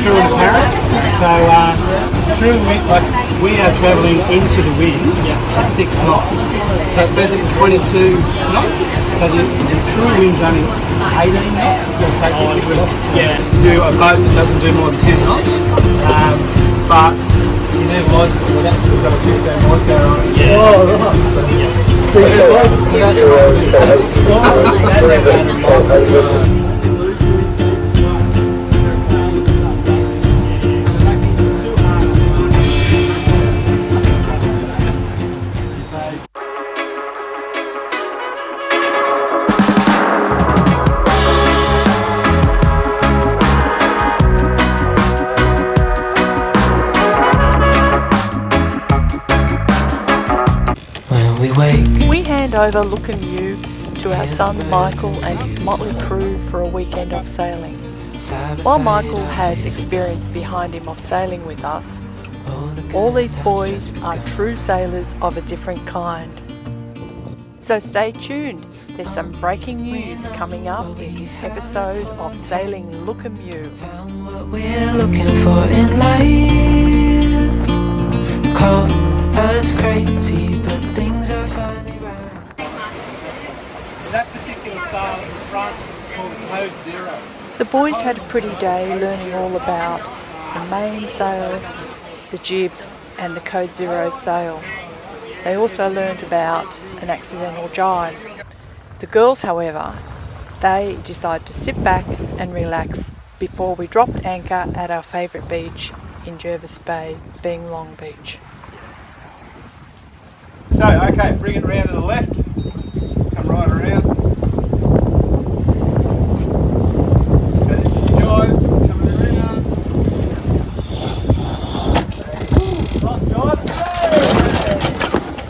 true and apparent. So true wind, like we are travelling into the wind at 6 knots. So it says it's 22 knots. So the true wind's only 18 knots. You'll take it to a boat that doesn't do more than 10 knots. But you need a license for that. We've got a 15 horsepower on it. Yeah. Oh, right. We hand over Lukim Yu to our son Michael and his motley crew for a weekend of sailing. While Michael has experience behind him of sailing with us, all these boys are true sailors of a different kind. So stay tuned, there's some breaking news coming up in this episode of Sailing Lukim Yu. Found what we're looking for in life. Call us crazy, but things are finally right. That particular sail in front called Code Zero. The boys had a pretty day learning all about the main sail, the jib and the Code Zero sail. They also learned about an accidental jibe. The girls, however, they decided to sit back and relax before we dropped anchor at our favourite beach in Jervis Bay, being Long Beach. So, okay, bring it round to the left. Come right around. Okay, jibe, coming around. Nice jibe.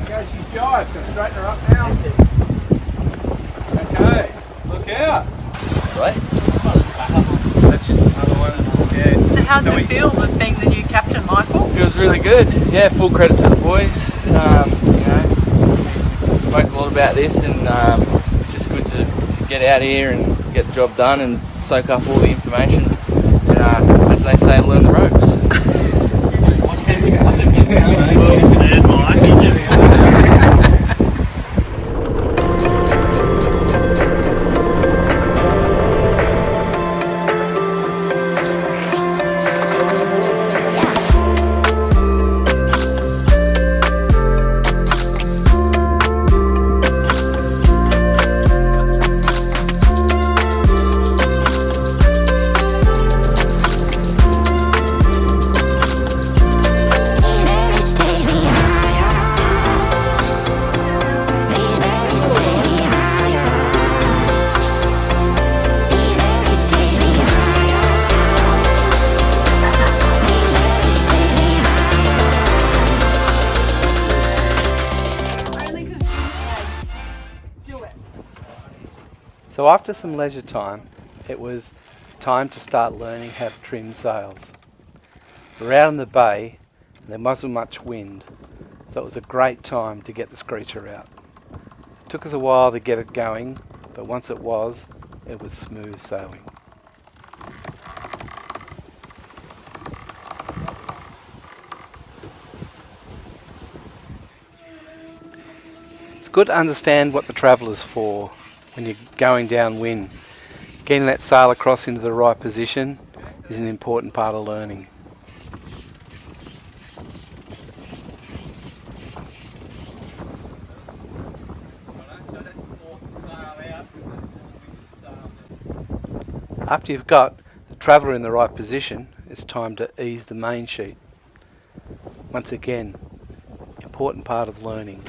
Okay, she's jibe, so straighten her up now. Okay, look out. Right? That's just another one. Yeah. So how's it feel being the new captain, Michael? Feels really good. Yeah, full credit to the boys. Spoke a lot about this, and it's just good to get out here and get the job done and soak up all the information. And as they say, learn the ropes. Well said, Mike. So after some leisure time, it was time to start learning how to trim sails. We're out in the bay and there wasn't much wind, so it was a great time to get the screecher out. It took us a while to get it going, but once it was smooth sailing. It's good to understand what the traveller's for when you're going downwind. Getting that sail across into the right position is an important part of learning. After you've got the traveller in the right position, it's time to ease the main sheet. Once again, important part of learning.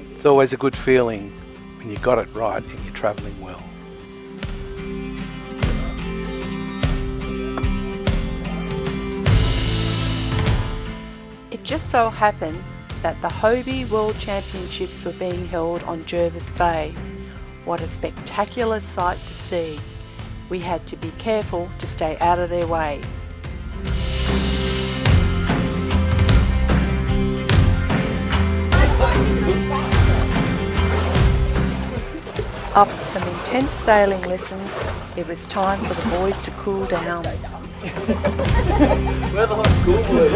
It's always a good feeling when you got it right and you're travelling well. It just so happened that the Hobie World Championships were being held on Jervis Bay. What a spectacular sight to see. We had to be careful to stay out of their way. After some intense sailing lessons, it was time for the boys to cool down. We're the hot school boys.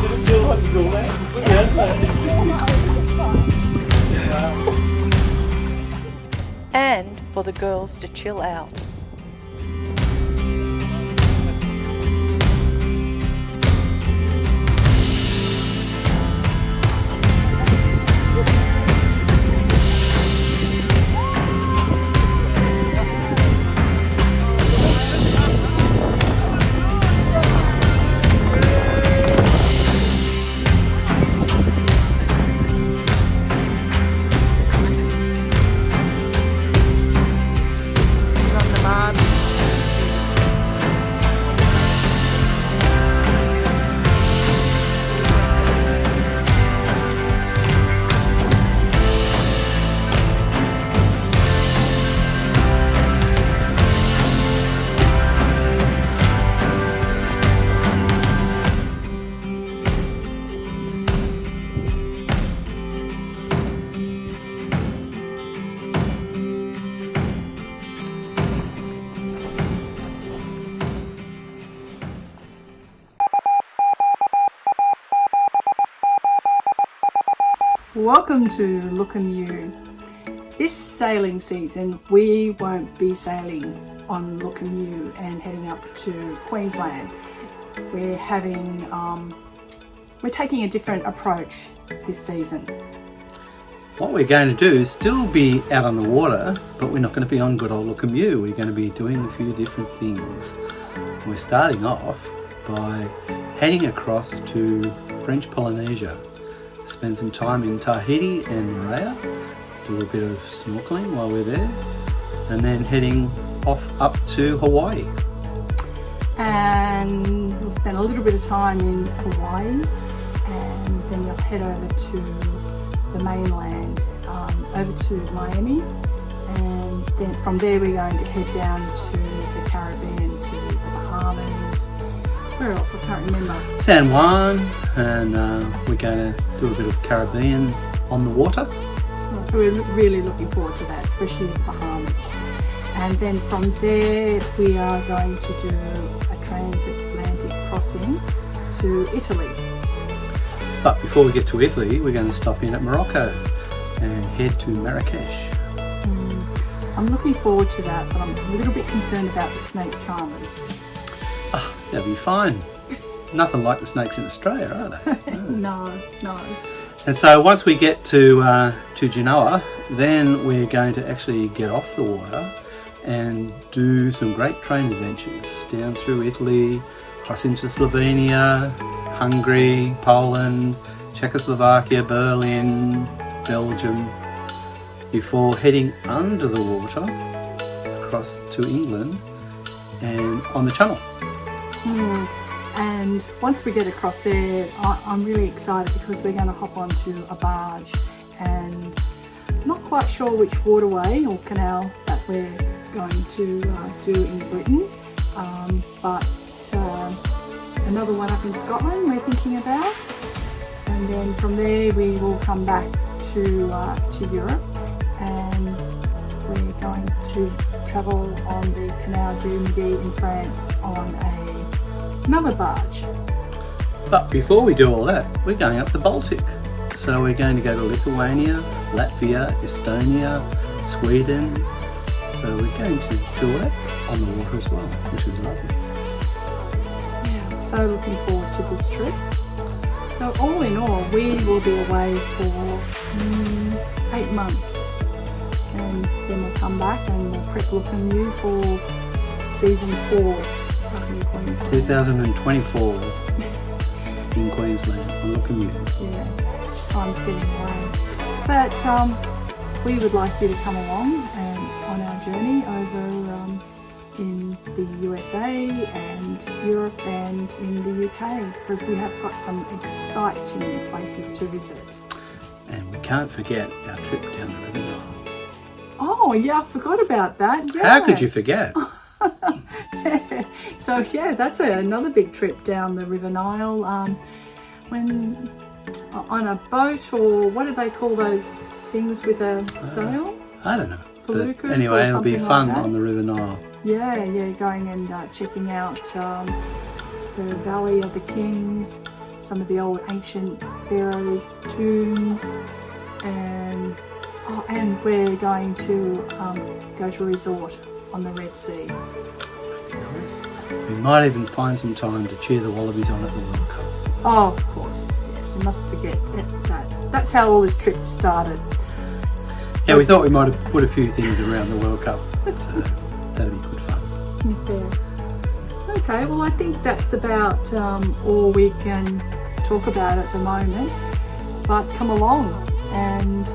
Didn't feel hot school, eh? Yes. And for the girls to chill out. Welcome to Lukim Yu. This sailing season we won't be sailing on Lukim Yu and heading up to Queensland. We're taking a different approach this season. What we're going to do is still be out on the water, but we're not going to be on good old Lukim Yu. We're going to be doing a few different things. We're starting off by heading across to French Polynesia. Spend some time in Tahiti and Moorea, do a bit of snorkeling while we're there, and then heading off up to Hawaii. And we'll spend a little bit of time in Hawaii, and then we'll head over to the mainland, over to Miami, and then from there we're going to head down to the Caribbean, to the Bahamas. Where else? I can't remember. San Juan, and we're going to do a bit of Caribbean on the water. Yeah, so we're really looking forward to that, especially the Bahamas. And then from there we are going to do a transatlantic crossing to Italy. But before we get to Italy, we're going to stop in at Morocco and head to Marrakesh. I'm looking forward to that, but I'm a little bit concerned about the snake charmers. They'll be fine. Nothing like the snakes in Australia, are they? No. And so once we get to Genoa, then we're going to actually get off the water and do some great train adventures down through Italy, cross into Slovenia, Hungary, Poland, Czechoslovakia, Berlin, Belgium, before heading under the water across to England and on the Channel. And once we get across there, I'm really excited because we're going to hop onto a barge, and I'm not quite sure which waterway or canal that we're going to do in Britain, but another one up in Scotland we're thinking about, and then from there we will come back to Europe, and we're going to travel on the Canal du Midi in France on another barge. But before we do all that, we're going up the Baltic. So we're going to go to Lithuania, Latvia, Estonia, Sweden. So we're going to do that on the water as well, which is lovely. Yeah, I'm so looking forward to this trip. So all in all, we will be away for 8 months. And then we'll come back and we'll prep Lukim Yu for season 4 up in Queensland. 2024 in Queensland on Lukim Yu. Yeah, time's getting away. But we would like you to come along and on our journey over in the USA and Europe and in the UK, because we have got some exciting places to visit. And we can't forget our trip down the River Nile. Oh yeah, I forgot about that. Yeah. How could you forget? So yeah, that's another big trip down the River Nile. When on a boat, or what do they call those things with a sail? I don't know. Feluccas But anyway, or it'll be something fun like that. on the River Nile. Yeah, going and checking out the Valley of the Kings, some of the old ancient pharaohs' tombs, and we're going to go to a resort on the Red Sea. We might even find some time to cheer the Wallabies on at the World Cup. Oh, of course, yes, you must forget that. That's how all this trip started. Yeah, we thought we might have put a few things around the World Cup. So that'd be good fun. Yeah. Okay, well I think that's about all we can talk about at the moment. But come along and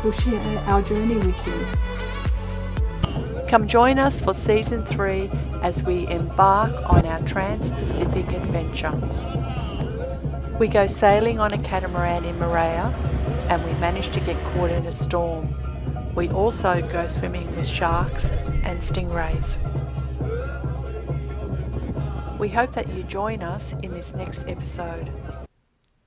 we'll share our journey with you. Come join us for Season 3 as we embark on our Trans-Pacific adventure. We go sailing on a catamaran in Moorea and we manage to get caught in a storm. We also go swimming with sharks and stingrays. We hope that you join us in this next episode.